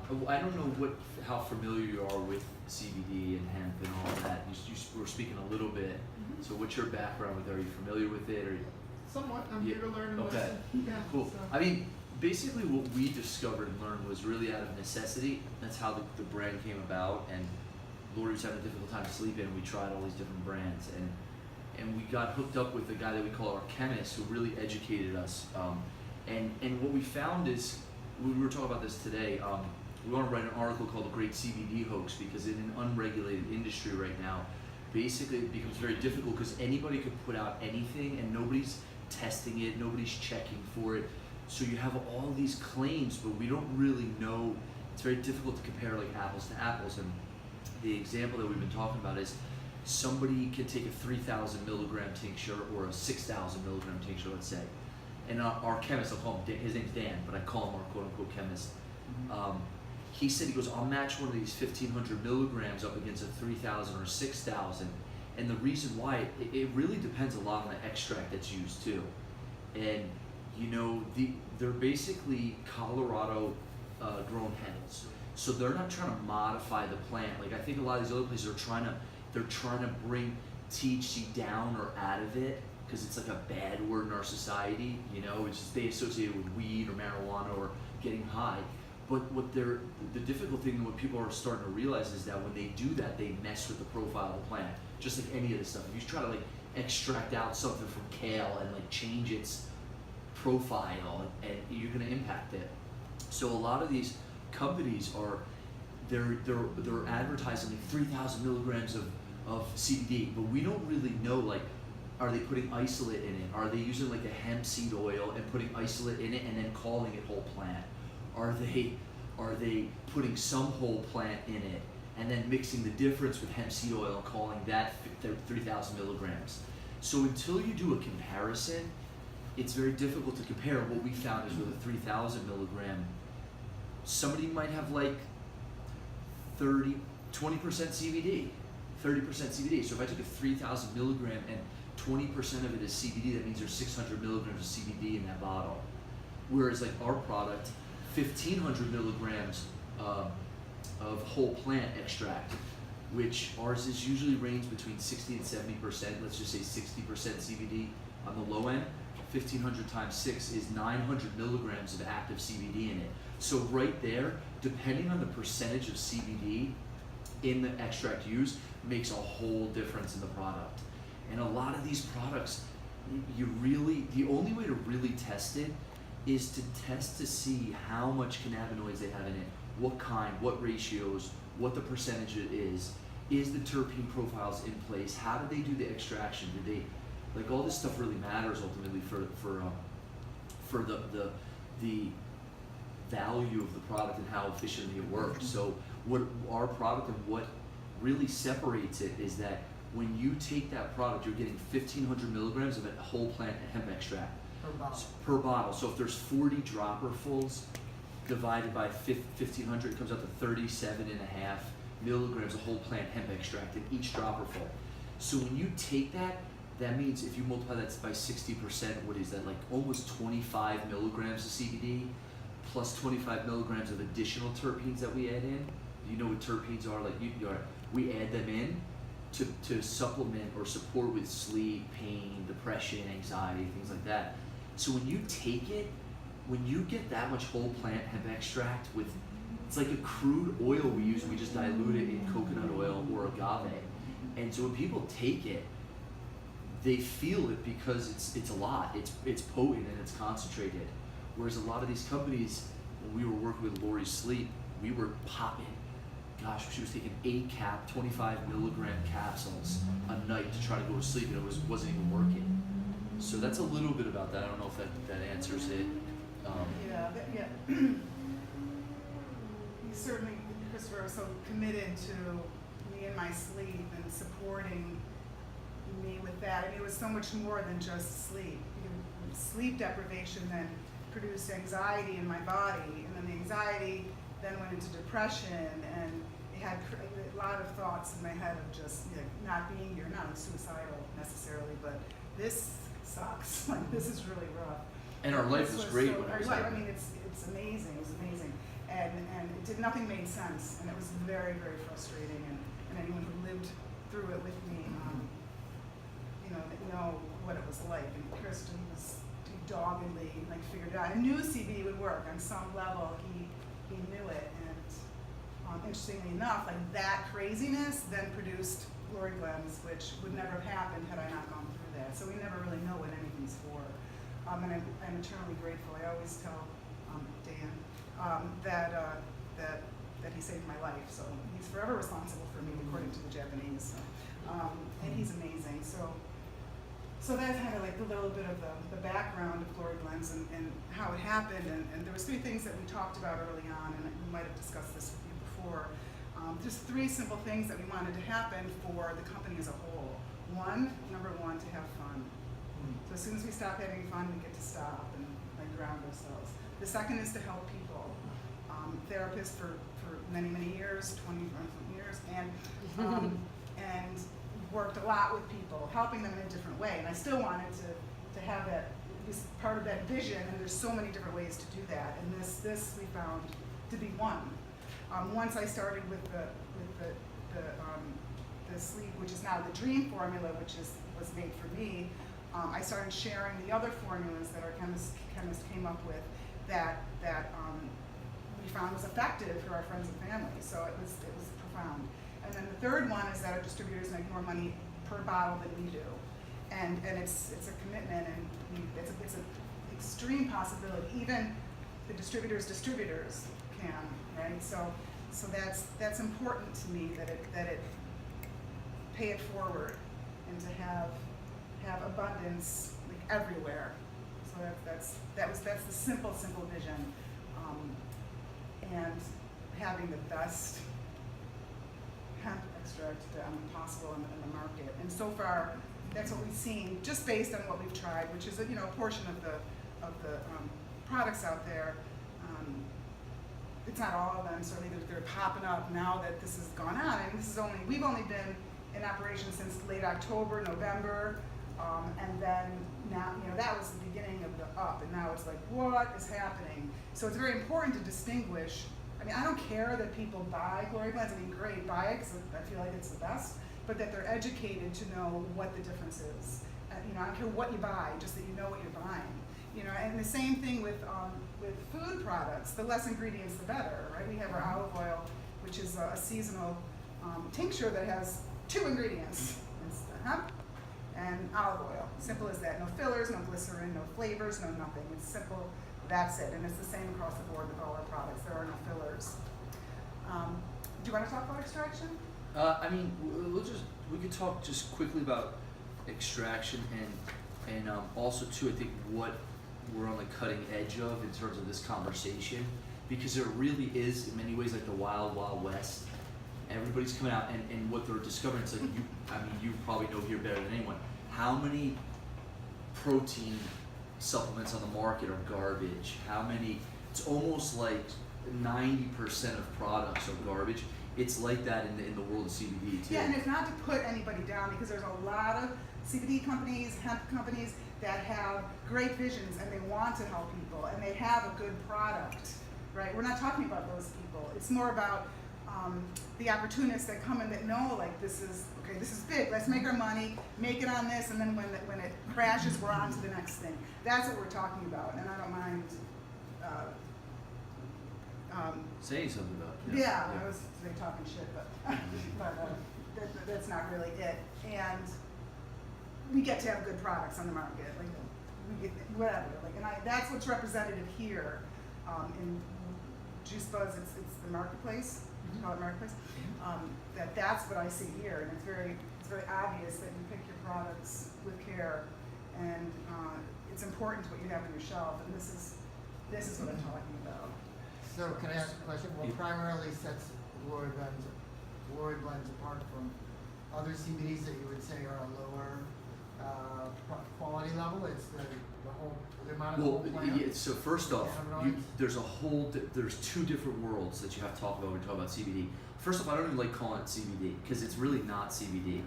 I don't know how familiar you are with CBD and hemp and all that. You were speaking a little bit. Mm-hmm. So what's your background with it? Are you familiar with it? Or Somewhat. I'm here to learn and okay. listen. Yeah, Cool. so. I mean, basically what we discovered and learned was really out of necessity. That's how the brand came about. And Lori was having a difficult time sleeping, and we tried all these different brands. And we got hooked up with a guy that we call our chemist, who really educated us. And what we found is, we were talking about this today, we want to write an article called The Great CBD Hoax, because in an unregulated industry right now, basically it becomes very difficult because anybody could put out anything and nobody's testing it, nobody's checking for it. So you have all these claims, but we don't really know. It's very difficult to compare like apples to apples. And the example that we've been talking about is somebody can take a 3,000 milligram tincture or a 6,000 milligram tincture, let's say. And our chemist, I'll call him, his name's Dan, but I call him our quote unquote chemist. He said, he goes, I'll match one of these 1,500 milligrams up against a 3,000 or 6,000. And the reason why, it really depends a lot on the extract that's used too. And you know, they're basically Colorado grown hemp's. So they're not trying to modify the plant. Like I think a lot of these other places they're trying to bring THC down or out of it, because it's like a bad word in our society, you know, it's just they associate it with weed or marijuana or getting high. But the difficult thing, what people are starting to realize is that when they do that, they mess with the profile of the plant, just like any of this stuff. If you try to like extract out something from kale and like change its profile, and you're gonna impact it. So a lot of these companies they're advertising like 3,000 milligrams of CBD, but we don't really know, like, are they putting isolate in it? Are they using like a hemp seed oil and putting isolate in it and then calling it whole plant? Are they putting some whole plant in it and then mixing the difference with hemp seed oil and calling that 3,000 milligrams? So until you do a comparison, it's very difficult to compare. What we found is with a 3,000 milligram, somebody might have like 20% CBD, 30% CBD. So if I took a 3,000 milligram and 20% of it is CBD, that means there's 600 milligrams of CBD in that bottle. Whereas like our product, 1,500 milligrams of whole plant extract, which ours is usually range between 60 and 70%, let's just say 60% CBD on the low end. 1,500 times 6 is 900 milligrams of active CBD in it. So right there, depending on the percentage of CBD in the extract used, makes a whole difference in the product. And a lot of these products, the only way to really test it is to test to see how much cannabinoids they have in it, what kind, what ratios, what the percentage is the terpene profiles in place, how do they do the extraction, do they, like all this stuff really matters ultimately for the value of the product and how efficiently it works. So what our product and what really separates it is that when you take that product, you're getting 1,500 milligrams of a whole plant hemp extract per bottle. So if there's 40 dropperfuls divided by 1,500, it comes out to 37.5 milligrams of whole plant hemp extract in each dropperful. So when you take that, that means if you multiply that by 60%, what is that, like almost 25 milligrams of CBD plus 25 milligrams of additional terpenes that we add in. You know what terpenes are? Like we add them in to supplement or support with sleep, pain, depression, anxiety, things like that. So when you take it, when you get that much whole plant hemp extract with, it's like a crude oil we use, we just dilute it in coconut oil or agave. And so when people take it, they feel it because it's a lot, it's potent and it's concentrated. Whereas a lot of these companies, when we were working with Lori's sleep, we were popping, gosh, she was taking 8 25 milligram capsules a night to try to go to sleep, and it wasn't even working. So that's a little bit about that. I don't know if that answers it. Yeah. He certainly, Christopher, was so committed to me and my sleep and supporting me with that. I mean, it was so much more than just sleep. Sleep deprivation then produced anxiety in my body, and then the anxiety then went into depression, and it had a lot of thoughts in my head of just, you know, not being here, not suicidal necessarily, but this sucks. Like, this is really rough. And our life was great when it was I happening. mean, it's amazing. It was amazing, and it nothing made sense, and it was very, very frustrating. And anyone who lived through it with me, they know what it was like. And Kristen he doggedly figured it out. I knew CBD would work on some level. He knew it, and interestingly enough, that craziness then produced Gloriblends, which would never have happened had I not gone through that. So we never really know what anything's for. And I'm eternally grateful. I always tell Dan that he saved my life. So he's forever responsible for me, according to the Japanese. And he's amazing. So that's kind of a little bit of the background of Gloriblends and how it happened. And there was 3 things that we talked about early on, and we might have discussed this with you before. Just 3 simple things that we wanted to happen for the company as a whole. Number one, to have fun. So as soon as we stop having fun, we get to stop and ground ourselves. The second is to help people. Therapist for many, many years, 20 years, and worked a lot with people, helping them in a different way. And I still wanted to have that, this part of that vision, and there's so many different ways to do that. And this we found to be one. Once I started with the sleep, which is now the Dream formula, which was made for me, I started sharing the other formulas that our chemist came up with that we found was effective for our friends and family. So it was profound. And then the third one is that our distributors make more money per bottle than we do, and it's a commitment, and it's an extreme possibility. Even the distributors can, right? So that's important to me, that it pay it forward and to have abundance everywhere. So that's the simple vision, and having the best hemp extract possible in the market. And so far, that's what we've seen, just based on what we've tried, which is a portion of the products out there. It's not all of them, certainly they're popping up now that this has gone on. And we've only been in operation since late October, November, and then now, that was the beginning of the up, and now it's what is happening? So it's very important to distinguish. I don't care that people buy Gloriblends. Great, buy it, because I feel like it's the best, but that they're educated to know what the difference is. I don't care what you buy, just that you know what you're buying. And the same thing with food products. The less ingredients, the better, right? We have our olive oil, which is a seasonal tincture that has 2 ingredients. It's the hemp and olive oil. Simple as that. No fillers, no glycerin, no flavors, no nothing. It's simple. That's it. And it's the same across the board with all our products. There are no fillers. Do you want to talk about extraction? We could talk just quickly about extraction and also too, I think what we're on the cutting edge of in terms of this conversation, because it really is in many ways like the wild, wild west. Everybody's coming out and what they're discovering, it's you probably know here better than anyone, how many protein supplements on the market are garbage, it's almost like 90% of products are garbage. It's like that in the world of CBD too. Yeah, and it's not to put anybody down, because there's a lot of CBD companies, hemp companies that have great visions and they want to help people and they have a good product, right? We're not talking about those people. It's more about the opportunists that come in that know this is big, let's make our money, make it on this, and then when it crashes, we're on to the next thing. That's what we're talking about, and I don't mind saying something about it. Yeah, I was talking shit, but that's not really it. And we get to have good products on the market, we get whatever, and that's what's representative here in Juice Buzz. It's the marketplace. You call it marketplace. That's what I see here, and it's very obvious that you pick your products with care, and it's important what you have on your shelf, and this is what I'm talking about. So can I ask a question? What primarily sets Gloriblends apart from other CBDs that you would say are a lower quality level? It's the amount of the whole plant? Yeah, so first off, there's 2 different worlds that you have to talk about when you talk about CBD. First off, I don't even like calling it CBD, because it's really not CBD.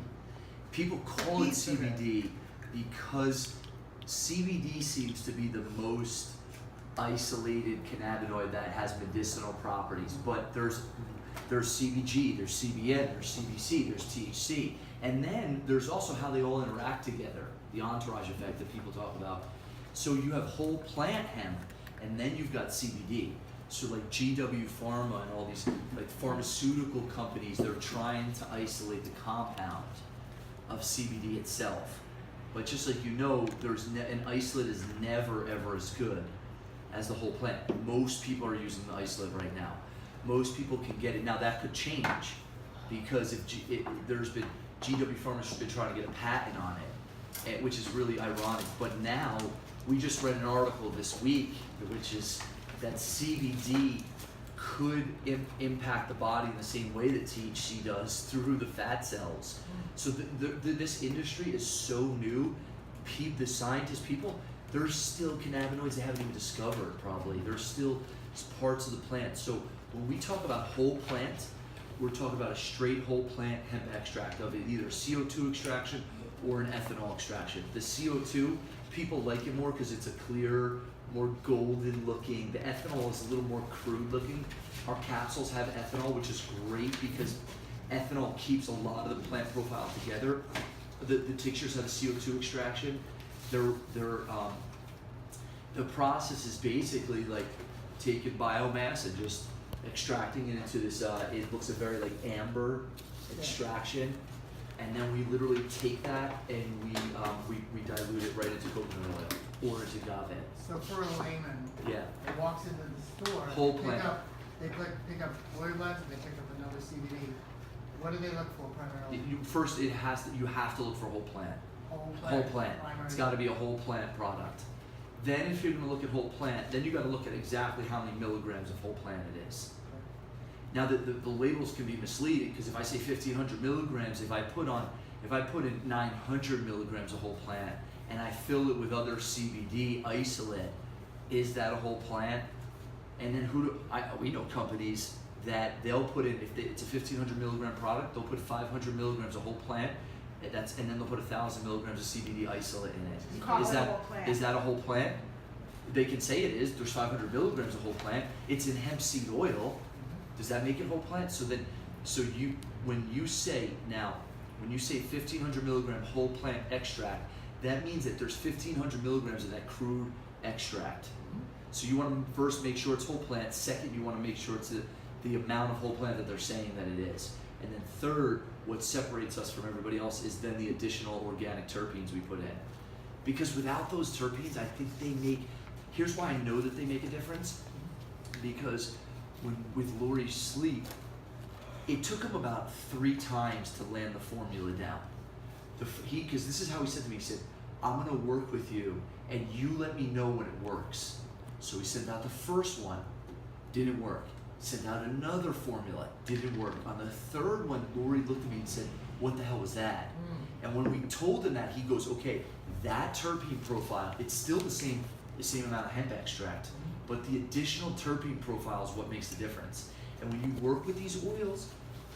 People call it CBD because CBD seems to be the most isolated cannabinoid that has medicinal properties, but there's CBG, there's CBN, there's CBC, there's THC, and then there's also how they all interact together, the entourage effect that people talk about. So you have whole plant hemp, and then you've got CBD. So like GW Pharma and all these like pharmaceutical companies, they're trying to isolate the compound of CBD itself. But just like you know, an isolate is never ever as good as the whole plant. Most people are using the isolate right now. Most people can get it. Now that could change because there's been GW Pharma's been trying to get a patent on it, which is really ironic. But now we just read an article this week, which is that CBD could impact the body in the same way that THC does through the fat cells. So this industry is so new. The scientists, people, there's still cannabinoids they haven't even discovered probably. There's still parts of the plant. So when we talk about whole plant, we're talking about a straight whole plant hemp extract of either CO2 extraction or an ethanol extraction. The CO2, people like it more because it's a clear, more golden looking. The ethanol is a little more crude looking. Our capsules have ethanol, which is great because ethanol keeps a lot of the plant profile together. The tinctures have a CO2 extraction. The process is basically like taking biomass and just extracting it into this, it looks a very like amber extraction. And then we literally take that and we dilute it right into coconut oil or into agave. So for a layman, Yeah. it walks into the store, Whole they plant. pick up Gloriblends, and they pick up another CBD. What do they look for primarily? You have to look for whole plant. Whole plant. Primary. It's got to be a whole plant product. Then if you're going to look at whole plant, then you got to look at exactly how many milligrams of whole plant it is. Now the labels can be misleading because if I say 1,500 milligrams, if I put in 900 milligrams of whole plant and I fill it with other CBD isolate, is that a whole plant? And then we know companies that they'll put in, it's a 1,500 milligram product, they'll put 500 milligrams of whole plant, and then they'll put 1,000 milligrams of CBD isolate in it. You call it a whole plant. Is that a whole plant? They can say it is. There's 500 milligrams of whole plant. It's in hemp seed oil. Does that make it whole plant? When you say 1,500 milligram whole plant extract, that means that there's 1,500 milligrams of that crude extract. So you want to first make sure it's whole plant. Second, you want to make sure it's the amount of whole plant that they're saying that it is. And then third, what separates us from everybody else is then the additional organic terpenes we put in. Because without those terpenes, I think here's why I know that they make a difference. Because with Lori's sleep, it took him about 3 times to land the formula down. Because this is how he said to me, he said, I'm gonna work with you and you let me know when it works. So he sent out the first one, didn't work. Sent out another formula, didn't work. On the third one, Lori looked at me and said, what the hell was that? And when we told him that, he goes, okay, that terpene profile, it's still the same amount of hemp extract, but the additional terpene profile is what makes the difference. And when you work with these oils,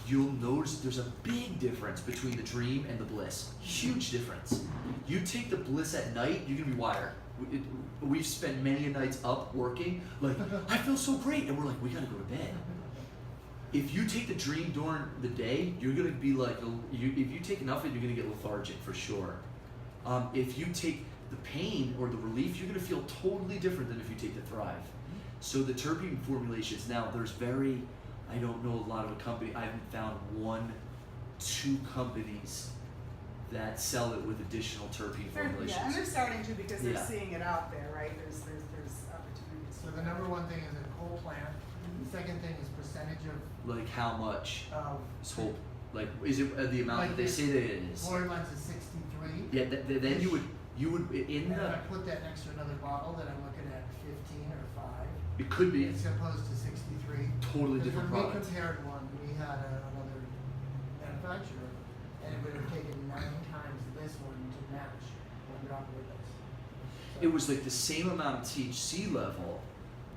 you'll notice there's a big difference between the dream and the bliss. Huge difference. You take the bliss at night, you're gonna be wired. We've spent many nights up working, like, I feel so great, and we're like, we gotta go to bed. If you take the dream during the day, you're gonna be like, if you take enough of it, you're gonna get lethargic for sure. If you take the pain or the relief, you're gonna feel totally different than if you take the thrive. So the terpene formulations, now I don't know a lot of a company, I haven't found 1-2 companies that sell it with additional terpene formulations. Yeah, and they're starting to because they're Yeah. seeing it out there, right? There's opportunities. So the number one thing is a whole plant. The second thing is percentage Like how much? of Is it the amount Like that they this- say that it is? Gloriblends is 63. Yeah, then you would in And if I the, put that next to another bottle, then I'm looking at 15 or 5. it could be As opposed to 63. totally Because different when product. we compared one, we had another manufacturer, and it would have taken 9 times this one to match one drop with us. So It was like the same amount of THC level,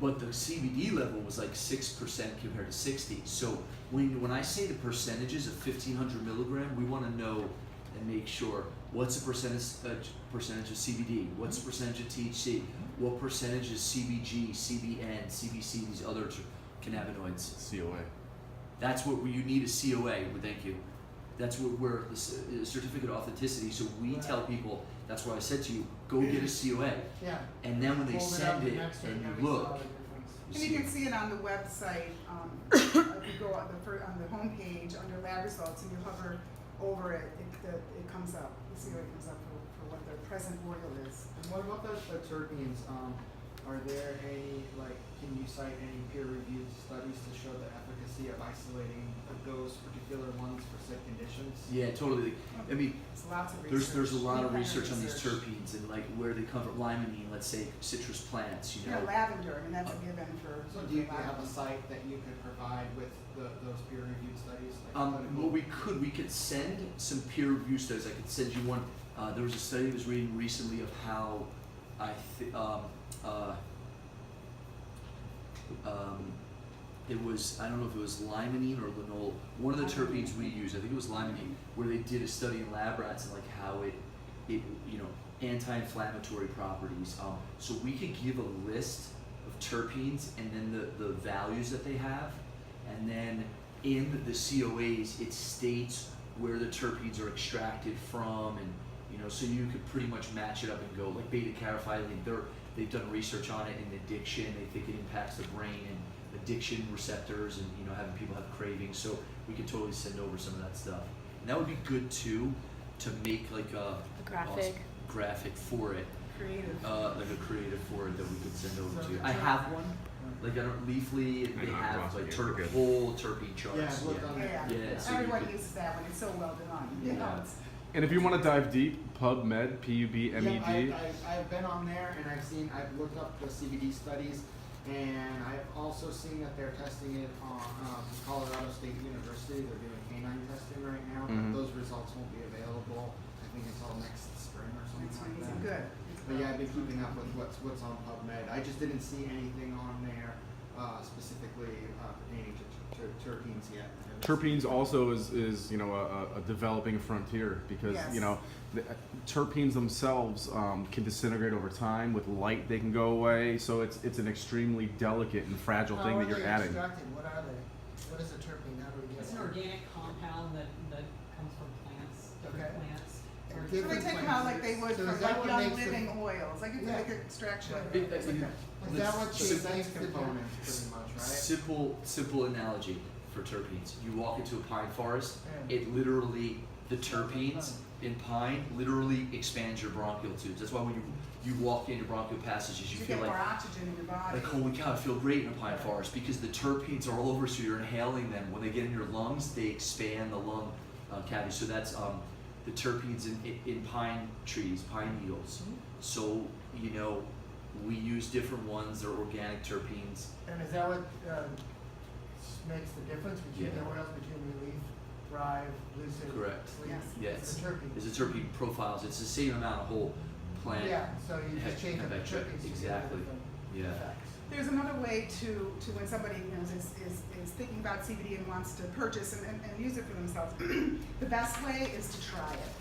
but the CBD level was like 6% compared to 60. So when I say the percentages of 1,500 milligram, we want to know and make sure what's the percentage of CBD, what's the percentage of THC, what percentage is CBG, CBN, CBC, these other cannabinoids. COA. That's what you need a COA. Thank you. That's what we're the certificate of authenticity. So we Right. tell people. That's why I said to you, go get a COA. Yeah. And then when they Hold send up it next to and now you we saw look, the difference. And you can see it on the website, if you go on the homepage under lab results and you hover over it, it comes up. You see what it comes up for what the present oil is. And what about the terpenes? Are there any, can you cite any peer-reviewed studies to show the efficacy of isolating those particular ones for said conditions? yeah, totally. I mean, There's lots of research. there's a lot of independent research on these terpenes and like where they come from. Limonene, let's say citrus plants. You know, Lavender, I mean, that's a given for. So do you have a site that you could provide with those peer-reviewed studies? Well, we could send some peer review studies. I could send you one. There was a study I was reading recently of how it was, I don't know if it was limonene or linol, one of the terpenes we use, I think it was limonene, where they did a study in lab rats and like how it anti-inflammatory properties. So we could give a list of terpenes and then the values that they have, and then in the COAs it states where the terpenes are extracted from, and so you could pretty much match it up and go like beta carotene. They've done research on it in addiction. They think it impacts the brain and addiction receptors, and having people have cravings. So we could totally send over some of that stuff, and that would be good too, to make like a graphic. Graphic for it, Creative. like a creative for it that we could send over So to you. the I ter- have one, like I don't Leafly, and I they know, have awesome. like Yeah, we're good. whole terpene charts. Yeah, I've looked on Yeah, Yeah, so you everyone could- uses that one, it's so well done. Yeah. It's- And if you want to dive deep, PubMed, PUBMED. I've been on there and I've looked up the CBD studies, and I've also seen that they're testing it on Colorado State University. They're doing canine testing right now, Mhm. but those results won't be available, I think, until next spring or something It's like amazing, that. good. But yeah, I've been keeping up with what's on PubMed. I just didn't see anything on there specifically pertaining to terpenes yet. Terpenes also is a developing frontier because Yes. the terpenes themselves can disintegrate over time. With light, they can go away. So it's an extremely delicate and fragile thing How that are you're they adding. extracted? What are they? What is a terpene? How do we get It's an it? organic compound that comes from plants, different Okay. plants. And So they different take them plants. out like they would So from is that like what young makes them- living oils, like Yeah. like extraction. Right. It's like It- that. Is that what So shapes that's the components pretty much, right? Simple analogy for terpenes. You walk into a pine forest, Yeah. it literally, the terpenes in pine literally expands your bronchial tubes. That's why when you walk into bronchial passages, you You feel get more like, oxygen in your body. holy cow, I feel great in a pine forest, because the terpenes are all over, so you're inhaling them. When they get in your lungs, they expand the lung cavity. So that's the terpenes in pine trees, pine needles. So, we use different ones. They're organic terpenes. And is that what makes the difference between Yeah. the oils between Relief, Thrive, Lucid, Correct. Sleep? Yes. Yeah, It's the terpene. It's a terpene profiles. It's the same amount of whole plant. Yeah, so you Hemp- just change up the hemp extract. terpenes to get Exactly. different Yeah. effects. There's another way to when somebody is thinking about CBD and wants to purchase and use it for themselves. The best way is to try it.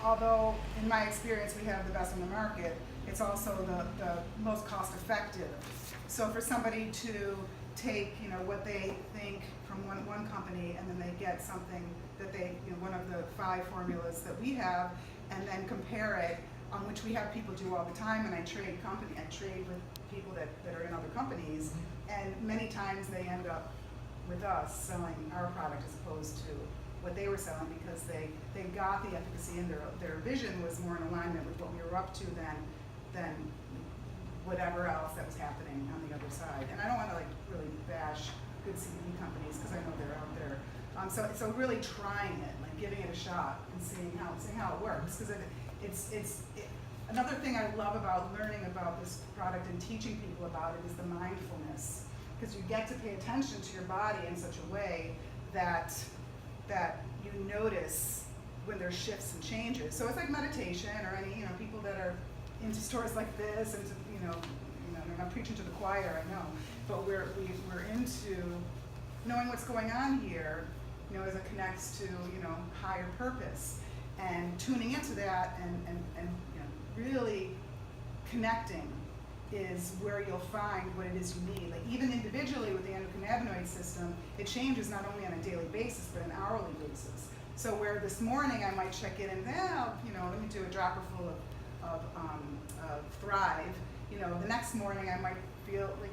Although in my experience we have the best on the market, it's also the most cost effective. So for somebody to take what they think from one company, and then they get something that they one of the 5 formulas that we have, and then compare it, which we have people do all the time, and I trade with people that are in other companies, and many times they end up with us selling our product as opposed to what they were selling, because they got the efficacy, and their vision was more in alignment with what we were up to than whatever else that was happening on the other side. And I don't want to really bash good CBD companies, because I know they're out there. So really trying it, like giving it a shot and seeing how it works, because it's another thing I love about learning about this product and teaching people about it is the mindfulness, because you get to pay attention to your body in such a way that you notice when there's shifts and changes. So it's like meditation, or any people that are into stores like this, and I'm not preaching to the choir, I know, but we're into knowing what's going on here, as it connects to, higher purpose. And tuning into that and really connecting is where you'll find what it is you need. Like even individually with the endocannabinoid system, it changes not only on a daily basis, but an hourly basis. So where this morning I might check in and, let me do a dropper full of Thrive. The next morning I might feel like,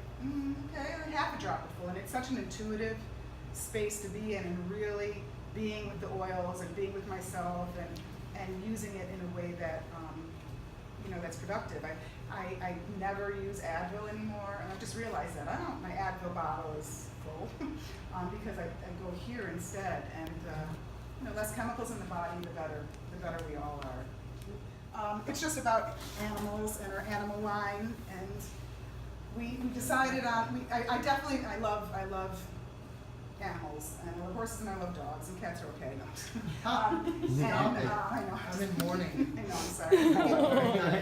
okay, half a dropper full. And it's such an intuitive space to be in, and really being with the oils and being with myself and using it in a way that, that's productive. I never use Advil anymore, and I just realized that. My Advil bottle is full because I go here instead, and less chemicals in the body, the better we all are. It's just about animals and our animal line, and we decided on, I love animals, and I love horses, and I love dogs, and cats are okay. No. Stop it. I know. I'm in mourning. I know, I'm sorry.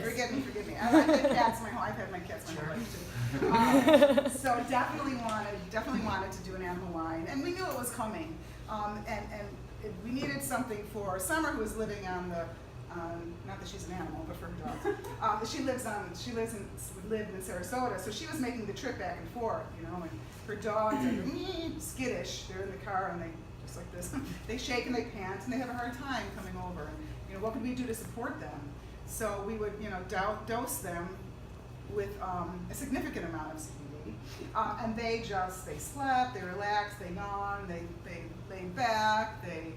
Forgive me. I like the cats. I've had my cats my whole life too. So definitely wanted to do an animal line, and we knew it was coming. We needed something for Summer, who was living on the, not that she's an animal, but for her dogs. She lived in Sarasota, so she was making the trip back and forth, and her dogs are skittish. They're in the car and they, just like this, they shake and they pant and they have a hard time coming over. And, what could we do to support them? So we would, dose them with a significant amount of CBD. And they slept, they relaxed, they yawned, they laid back, they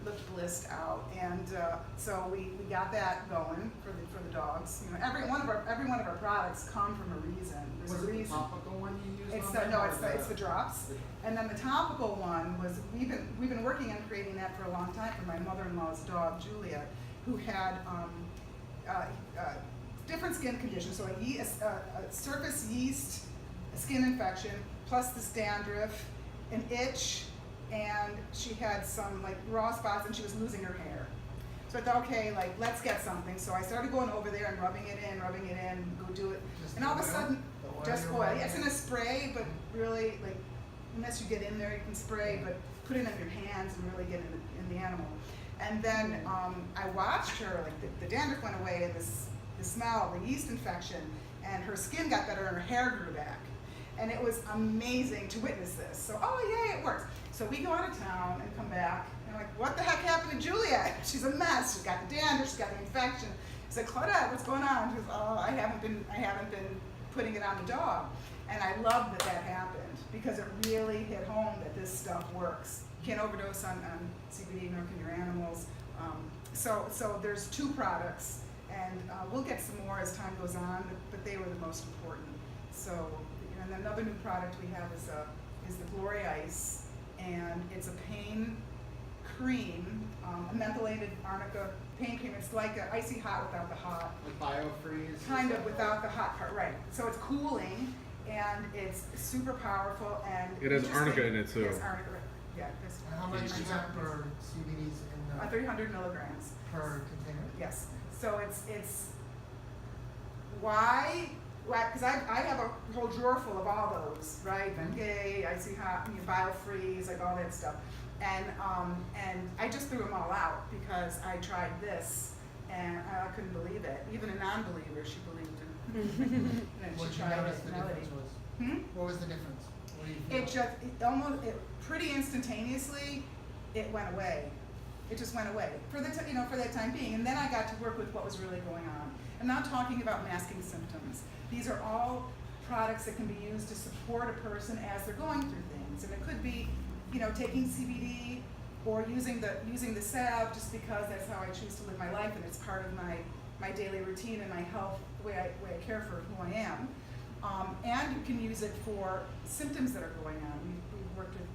looked blissed out, and so we got that going for the dogs. Every one of our products come from a reason. There's Was a it the reason. topical one you used? It's the drops, and then the topical one was we've been working on creating that for a long time for my mother-in-law's dog Julia, who had different skin conditions, so a surface yeast, a skin infection, plus this dandruff, an itch. And she had some raw spots, and she was losing her hair. So I thought, okay, let's get something. So I started going over there and rubbing it in, go do it. And all of a sudden, just oil. Yeah, it's in a spray, but really, unless you get in there, you can spray, but put it on your hands and really get in the animal. And then I watched her, the dandruff went away, and the smell, the yeast infection, and her skin got better and her hair grew back. And it was amazing to witness this. So, yay, it works. So we go out of town and come back, and I'm like, what the heck happened to Juliet? She's a mess. She's got the dandruff. She's got the infection. I said, Claudette, what's going on? She goes, I haven't been putting it on the dog. And I love that happened because it really hit home that this stuff works. You can't overdose on CBD, nor can your animals. So there's 2 products, and we'll get some more as time goes on, but they were the most important. So, and another new product we have is the Glory Ice. And it's a pain cream, a mentholated arnica pain cream. It's like an icy hot without the hot. Like biofreeze? Kind of without the hot part, right. So it's cooling, and it's super powerful, and it has arnica in it too. Yes, arnica, right. Yeah. And how much is that per CBDs in the 300 milligrams. per container? Yes. So it's why? Because I have a whole drawer full of all those, right? Bengay, Icy Hot, Biofreeze, all that stuff. And I just threw them all out because I tried this and I couldn't believe it. Even a non-believer, she believed it. And What she did you tried notice it. the Melody. difference was? What was the difference? What do you feel? Pretty instantaneously, it went away. It just went away for that time being. And then I got to work with what was really going on. I'm not talking about masking symptoms. These are all products that can be used to support a person as they're going through things. And it could be, taking CBD or using the salve just because that's how I choose to live my life, and it's part of my daily routine and my health, the way I care for who I am. And you can use it for symptoms that are going on. We've worked with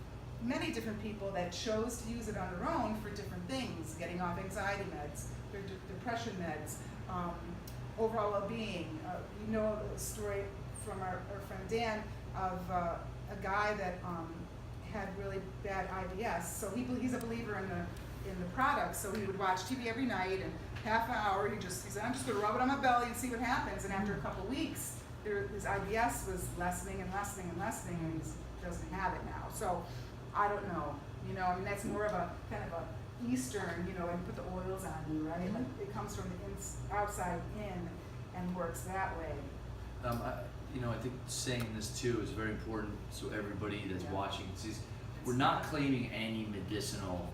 many different people that chose to use it on their own for different things, getting off anxiety meds, their depression meds, overall well-being. We know a story from our friend Dan of a guy that had really bad IBS. So he's a believer in the product. So he would watch TV every night, and half an hour he said, I'm just going to rub it on my belly and see what happens. And after a couple weeks, his IBS was lessening and lessening and lessening, and he doesn't have it now. So I don't know. you know, I mean, that's more of a, kind of a Eastern, you know, and put the oils on you, right? Like, it comes from the outside in and works that way. I think saying this too is very important so everybody that's Yeah. watching sees we're not claiming any medicinal,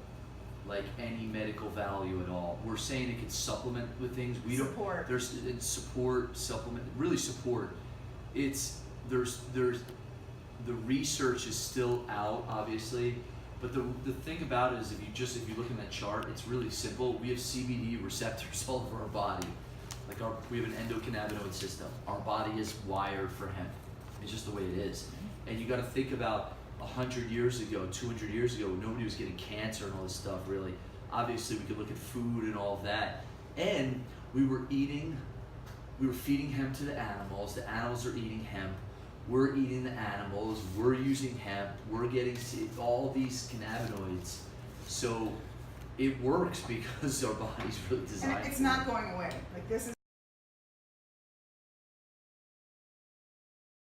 like any medical value at all. We're saying it can supplement with things. We don't. Support. It's support, supplement, really support. There's the research is still out, obviously, but the thing about it is if you look in that chart, it's really simple. We have CBD receptors all over our body. Like we have an endocannabinoid system. Our body is wired for hemp. It's just the way it is. And you got to think about 100 years ago, 200 years ago, when nobody was getting cancer and all this stuff. Really, obviously, we could look at food and all of that, and we were feeding hemp to the animals. The animals are eating hemp. We're eating the animals. We're using hemp. We're getting all these cannabinoids. So it works because our body's really designed. And it's for not it. going away. Like, this is